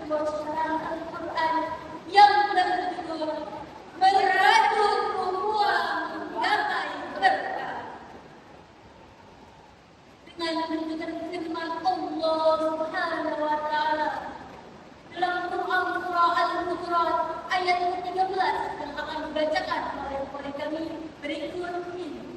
sebuah syarah Al-Quran yang berjudul Merajut Ruang Damai Berkah, dengan mendengar firman Allah Subhanahu wa Ta'ala dalam Quran surah Al-Hujurat ayat ke-13 yang akan dibacakan oleh kami berikut ini.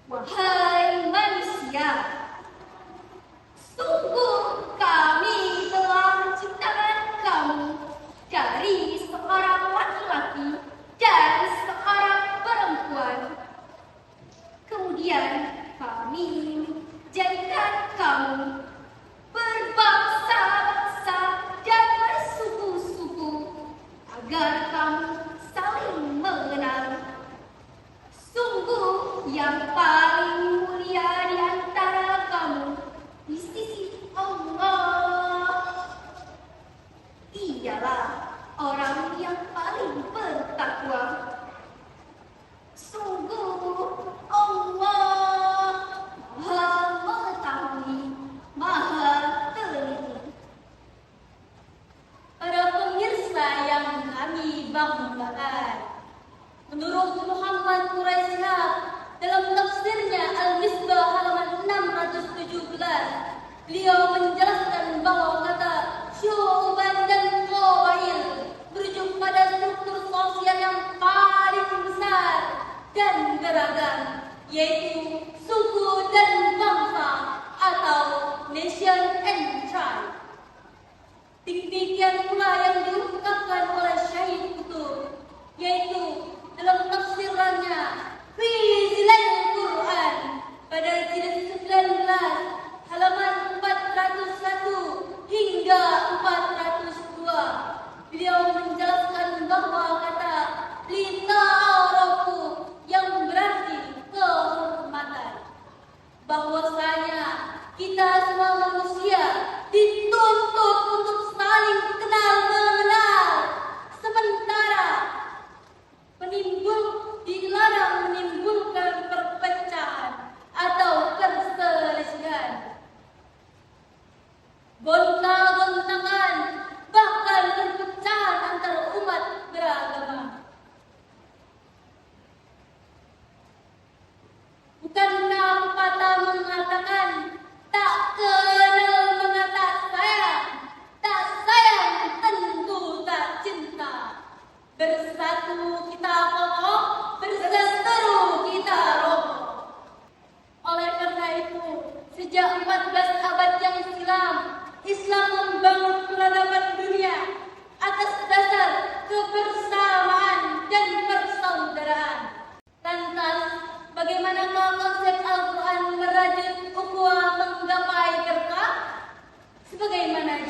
Wahai manusia, sungguh kami telah menciptakan kamu dari seorang laki-laki dan seorang perempuan. Kemudian kami jadikan kamu berbangsa-bangsa dan bersuku-suku agar kamu saling mengenal. Sungguh yang paling mulia di antara kamu di sisi Allah ialah orang yang paling bertakwa. Sungguh Allah Maha mengetahui, Maha teliti. Para pemirsa yang kami banggakan, menurut Muhammad Quraisyhab dalam tafsirnya Al-Misbah halaman 617, beliau menjelaskan bahwa kata syu'uban dan qabail merujuk pada struktur sosial yang paling besar dan beragam, yaitu suku dan bangsa atau nation and tribe. Demikian pula yang diungkapkan oleh Syahid Qutb, yaitu dalam tafsirannya fi Zilalil Quran pada jilid 19 halaman 401 hingga 402, beliau menjelaskan bahwa kata lita'arafu yang berarti kehormatan, bahwasanya kita semua manusia dituntut untuk saling kenal mengenal, sementara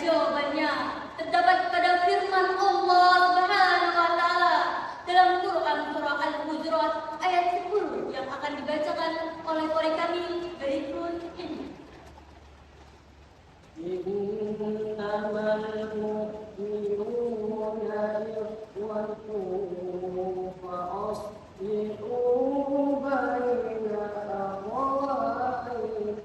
jawabannya terdapat pada firman Allah Subhanahu wa taala dalam Quran surah Al-Hujurat ayat 10 yang akan dibacakan oleh kami berikut ini. Innamal mu'minuna ikhwatun fa aslihu baina akhawaykum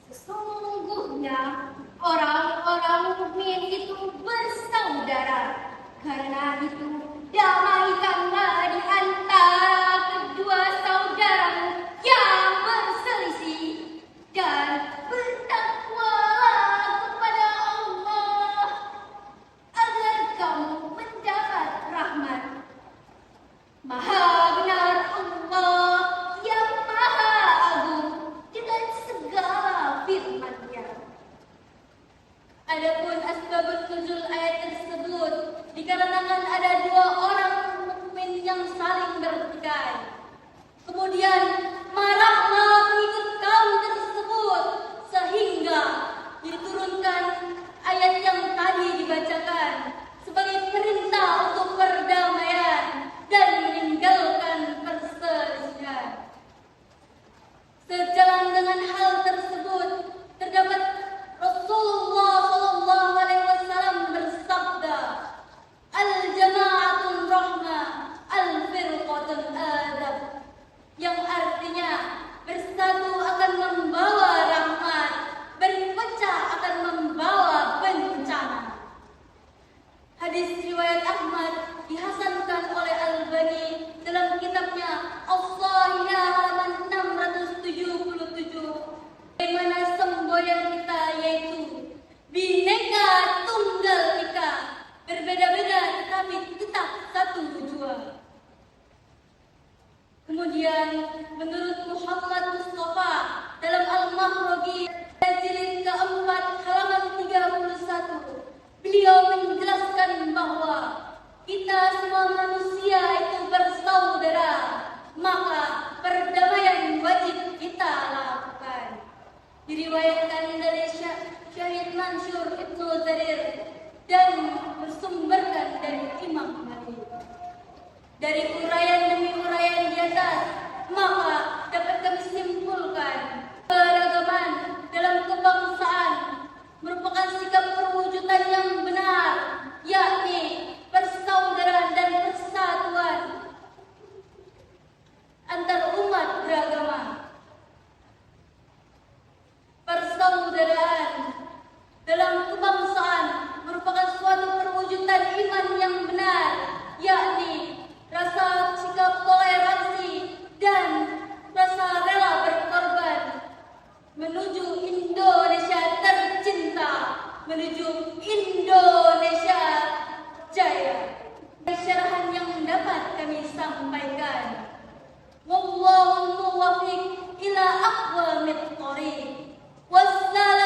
Sesungguhnya orang-orang mukmin itu bersaudara. Karena itu damaikanlah di antara kedua saudaramu yang berselisih dan bertakwalah kepada Allah agar kamu mendapat rahmat. Maha benar Allah yang maha agung dengan segala firman-Nya. Adapun asbabun nuzul ayat tersebut dikarenakan ada dua orang mukmin yang saling bertikai. Kemudian marahlah pengikut kaum tersebut sehingga diturunkan ayat yang tadi dibacakan sebagai perintah untuk perdamaian dan meninggalkan perselisihan. Sejalan dengan hal tersebut terdapat Rasulullah SAW bersabda, "Al-jama'atun rahmah, al-firqatun adab," yang artinya bersatu akan membawa rahmat, berpecah akan membawa bencana. Hadis riwayat Ahmad dihasankan oleh Al-Albani dalam kitabnya As-Shahihah halaman 677. Bagaimana semboyan kita yaitu Bhinneka Tunggal Ika, berbeda-beda tetapi tetap satu tujuan. Kemudian menurut Muhammad Mustafa dalam Al-Mahrogi jilid keempat halaman 31, beliau menjelaskan bahwa kita semua manusia itu bersaudara, maka perdamaian wajib kita lakukan. Diriwayatkan dari Syahid Mansur Ibnu Zarir dan bersumberkan dari Imam Malik. Dari uraian demi uraian di atas, maka dapat kami simpulkan keragaman dalam kebangsaan merupakan sikap perwujudan yang benar, yakni persaudaraan dan persatuan antar umat beragama. Persaudaraan dalam kebangsaan merupakan suatu perwujudan iman yang benar, yakni rasa sikap toleransi dan rasa rela berkorban menuju Indonesia tercinta, menuju Indonesia jaya. Syarahan yang dapat kami sampaikan, wallahu muwaffiq ila aqwamit thoriq. Wassalamu